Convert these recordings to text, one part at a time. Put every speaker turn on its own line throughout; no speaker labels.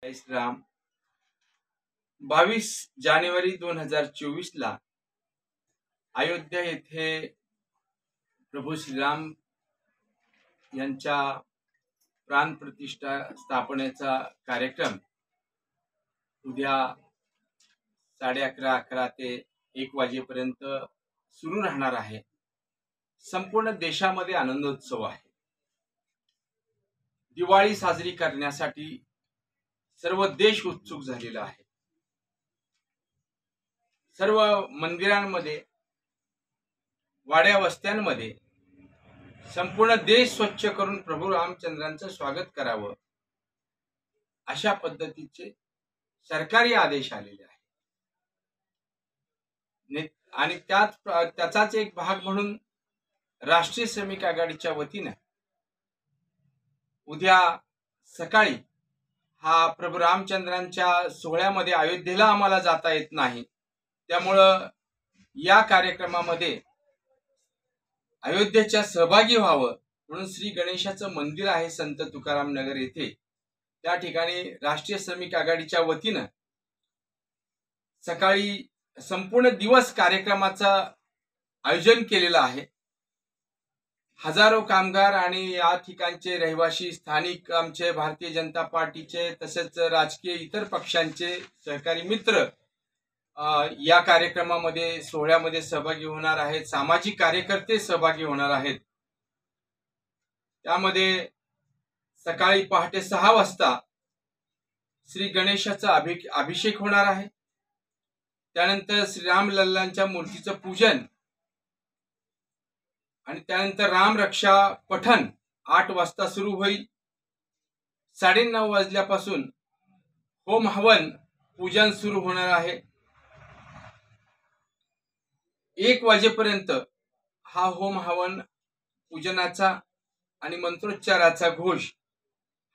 जय श्रीराम. 22 जानेवारी 2024 ला अयोध्या येथे प्रभू श्रीराम यांच्या प्राण प्रतिष्ठा स्थापनेचा कार्यक्रम उद्या 11:30 ते 1 वाजेपर्यंत सुरू राहणार आहे. संपूर्ण देशामध्ये आनंदोत्सव आहे. दिवाळी साजरी करण्यासाठी सर्व देश उत्सुक झालेला आहे. सर्व मंदिरांमध्ये, वाड्या वस्त्यांमध्ये संपूर्ण देश स्वच्छ करून प्रभू रामचंद्रांचं स्वागत करावं अशा पद्धतीचे सरकारी आदेश आलेले आहेत. आणि त्याचाच एक भाग म्हणून राष्ट्रीय श्रमिक आघाडीच्या वतीने उद्या सकाळी हा प्रभू रामचंद्रांच्या सोहळ्यामध्ये अयोध्येला आम्हाला जाता येत नाही, त्यामुळं या कार्यक्रमामध्ये अयोध्येच्या सहभागी व्हावं म्हणून श्री गणेशाचं मंदिर आहे संत तुकाराम नगर येथे, त्या ठिकाणी राष्ट्रीय श्रमिक आघाडीच्या वतीने सकाळी संपूर्ण दिवस कार्यक्रमाचा आयोजन केलेलं आहे. हजारो कामगार आणि या ठिकाणचे रहिवासी, स्थानिक आमचे भारतीय जनता पार्टीचे तसेच राजकीय इतर पक्षांचे सहकारी मित्र या कार्यक्रमामध्ये सोहळ्यामध्ये सहभागी होणार आहेत. सामाजिक कार्यकर्ते सहभागी होणार आहेत. त्यामध्ये सकाळी पहाटे 6 वाजता श्री गणेशाचा अभिषेक होणार आहे. त्यानंतर श्रीराम लल्लांच्या मूर्तीचं पूजन आणि त्यानंतर राम रक्षा पठण 8 वाजता सुरू होईल. 9:30 वाजल्यापासून होम हवन पूजन सुरू होणार आहे. 1 वाजेपर्यंत हा होम हवन पूजनाचा आणि मंत्रोच्चाराचा घोष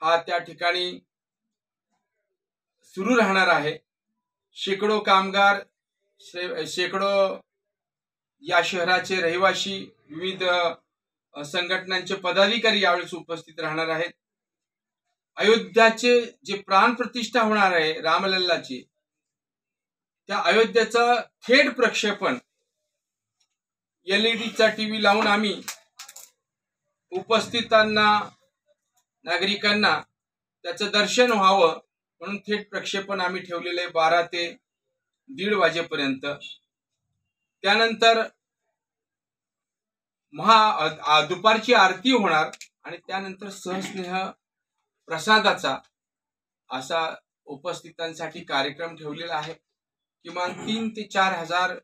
हा त्या ठिकाणी सुरू राहणार आहे. शेकडो कामगार, शेकडो या शहराचे रहिवासी, विविध संघटनांचे पदाधिकारी यावेळी उपस्थित राहणार आहेत. अयोध्याचे जे प्राण प्रतिष्ठा होणार आहे रामलल्लाची, त्या अयोध्येचं थेट प्रक्षेपण LED टीव्ही लावून आम्ही उपस्थितांना, नागरिकांना त्याचं दर्शन व्हावं म्हणून थेट प्रक्षेपण आम्ही ठेवलेले आहे 12 ते 1:30 वाजेपर्यंत. त्यानंतर दुपारची आरती होणार आणि त्यानंतर सहस्नेह प्रसादाचा असा उपस्थितांसाठी कार्यक्रम ठेवलेला आहे. किमान 3 ते 4 हजार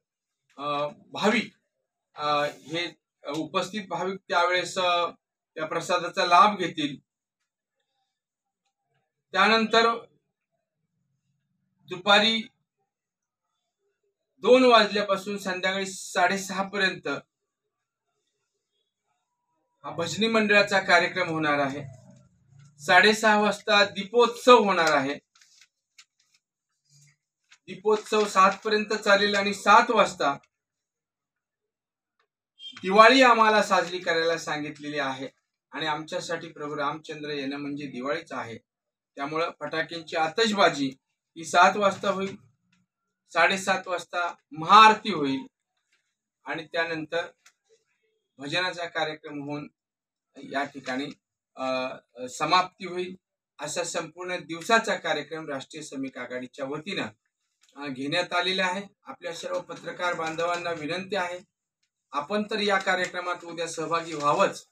भाविक हे उपस्थित भाविक त्यावेळेस त्या प्रसादाचा लाभ घेतील. त्यानंतर दुपारी 2 वाजल्यापासून संध्याकाळी 6:30 पर्यंत हा भजनी मंडळाचा कार्यक्रम होणार आहे. 6:30 वाजता दीपोत्सव होणार आहे. दीपोत्सव 7 पर्यंत चालेल आणि 7 वाजता दिवाळी आम्हाला साजरी करायला सांगितलेली आहे आणि आमच्यासाठी प्रभू रामचंद्र येणं म्हणजे दिवाळीच आहे. त्यामुळं फटाक्यांची आतषबाजी ही 7 वाजता होईल. 7:30 वाजता महाआरती होईल आणि त्यानंतर भजनाचा कार्यक्रम होऊन या ठिकाणी समाप्ती होईल. असा संपूर्ण दिवसाचा कार्यक्रम राष्ट्रीय श्रमिक आघाडीच्या वतीनं घेण्यात आलेला आहे. आपल्या सर्व पत्रकार बांधवांना विनंती आहे, आपण तर या कार्यक्रमात उद्या सहभागी व्हावंच